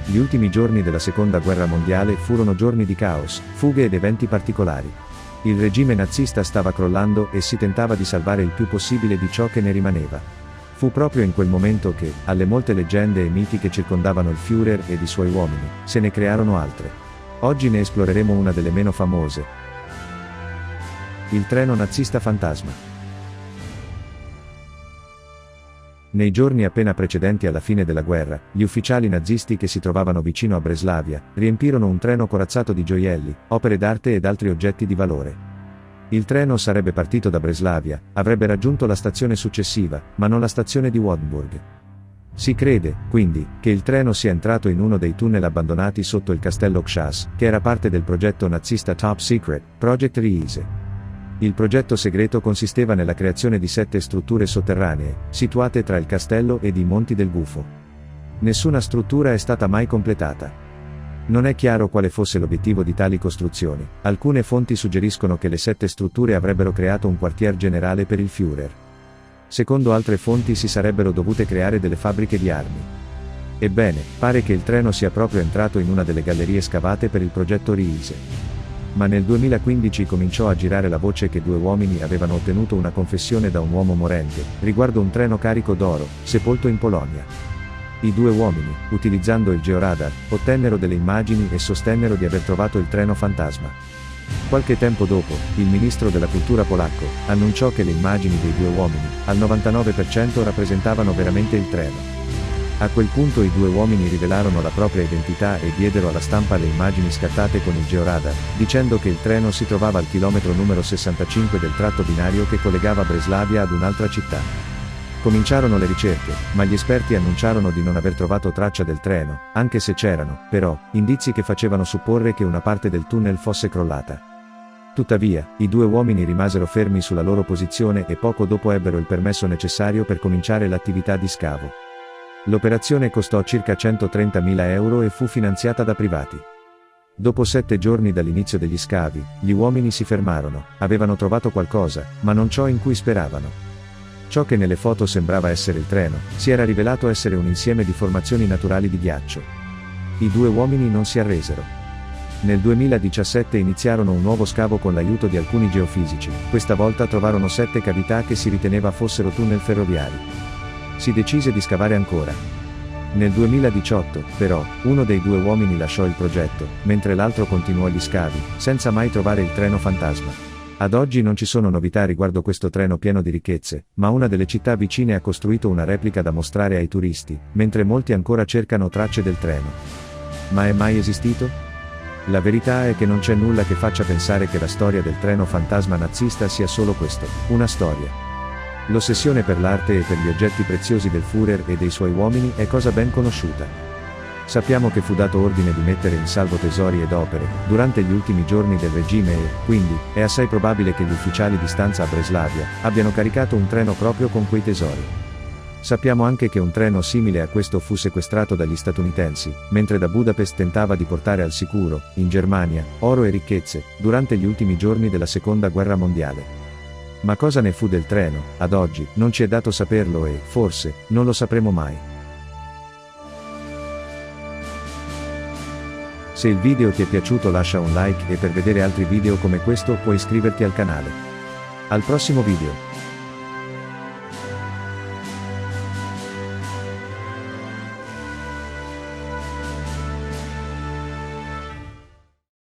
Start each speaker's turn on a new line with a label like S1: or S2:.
S1: Gli ultimi giorni della Seconda Guerra Mondiale furono giorni di caos, fughe ed eventi particolari. Il regime nazista stava crollando e si tentava di salvare il più possibile di ciò che ne rimaneva. Fu proprio in quel momento che, alle molte leggende e miti che circondavano il Führer ed i suoi uomini, se ne crearono altre. Oggi ne esploreremo una delle meno famose. Il treno nazista fantasma. Nei giorni appena precedenti alla fine della guerra, gli ufficiali nazisti che si trovavano vicino a Breslavia, riempirono un treno corazzato di gioielli, opere d'arte ed altri oggetti di valore. Il treno sarebbe partito da Breslavia, avrebbe raggiunto la stazione successiva, ma non la stazione di Wartburg. Si crede, quindi, che il treno sia entrato in uno dei tunnel abbandonati sotto il castello Kschas, che era parte del progetto nazista Top Secret, Project Riese. Il progetto segreto consisteva nella creazione di 7 strutture sotterranee, situate tra il castello ed i monti del Gufo. Nessuna struttura è stata mai completata. Non è chiaro quale fosse l'obiettivo di tali costruzioni. Alcune fonti suggeriscono che le 7 strutture avrebbero creato un quartier generale per il Führer. Secondo altre fonti si sarebbero dovute creare delle fabbriche di armi. Ebbene, pare che il treno sia proprio entrato in una delle gallerie scavate per il progetto Riese. Ma nel 2015 cominciò a girare la voce che 2 uomini avevano ottenuto una confessione da un uomo morente, riguardo un treno carico d'oro, sepolto in Polonia. I 2 uomini, utilizzando il georadar, ottennero delle immagini e sostennero di aver trovato il treno fantasma. Qualche tempo dopo, il ministro della cultura polacco, annunciò che le immagini dei 2 uomini, al 99% rappresentavano veramente il treno. A quel punto i 2 uomini rivelarono la propria identità e diedero alla stampa le immagini scattate con il georadar, dicendo che il treno si trovava al chilometro numero 65 del tratto binario che collegava Breslavia ad un'altra città. Cominciarono le ricerche, ma gli esperti annunciarono di non aver trovato traccia del treno, anche se c'erano, però, indizi che facevano supporre che una parte del tunnel fosse crollata. Tuttavia, i 2 uomini rimasero fermi sulla loro posizione e poco dopo ebbero il permesso necessario per cominciare l'attività di scavo. L'operazione costò circa 130.000 euro e fu finanziata da privati. Dopo 7 giorni dall'inizio degli scavi, gli uomini si fermarono, avevano trovato qualcosa, ma non ciò in cui speravano. Ciò che nelle foto sembrava essere il treno, si era rivelato essere un insieme di formazioni naturali di ghiaccio. I 2 uomini non si arresero. Nel 2017 iniziarono un nuovo scavo con l'aiuto di alcuni geofisici, questa volta trovarono 7 cavità che si riteneva fossero tunnel ferroviari. Si decise di scavare ancora. Nel 2018, però, uno dei 2 uomini lasciò il progetto, mentre l'altro continuò gli scavi, senza mai trovare il treno fantasma. Ad oggi non ci sono novità riguardo questo treno pieno di ricchezze, ma una delle città vicine ha costruito una replica da mostrare ai turisti, mentre molti ancora cercano tracce del treno. Ma è mai esistito? La verità è che non c'è nulla che faccia pensare che la storia del treno fantasma nazista sia solo questo, una storia. L'ossessione per l'arte e per gli oggetti preziosi del Führer e dei suoi uomini è cosa ben conosciuta. Sappiamo che fu dato ordine di mettere in salvo tesori ed opere, durante gli ultimi giorni del regime e, quindi, è assai probabile che gli ufficiali di stanza a Breslavia, abbiano caricato un treno proprio con quei tesori. Sappiamo anche che un treno simile a questo fu sequestrato dagli statunitensi, mentre da Budapest tentava di portare al sicuro, in Germania, oro e ricchezze, durante gli ultimi giorni della Seconda Guerra Mondiale. Ma cosa ne fu del treno, ad oggi, non ci è dato saperlo e, forse, non lo sapremo mai. Se il video ti è piaciuto lascia un like e per vedere altri video come questo puoi iscriverti al canale. Al prossimo video!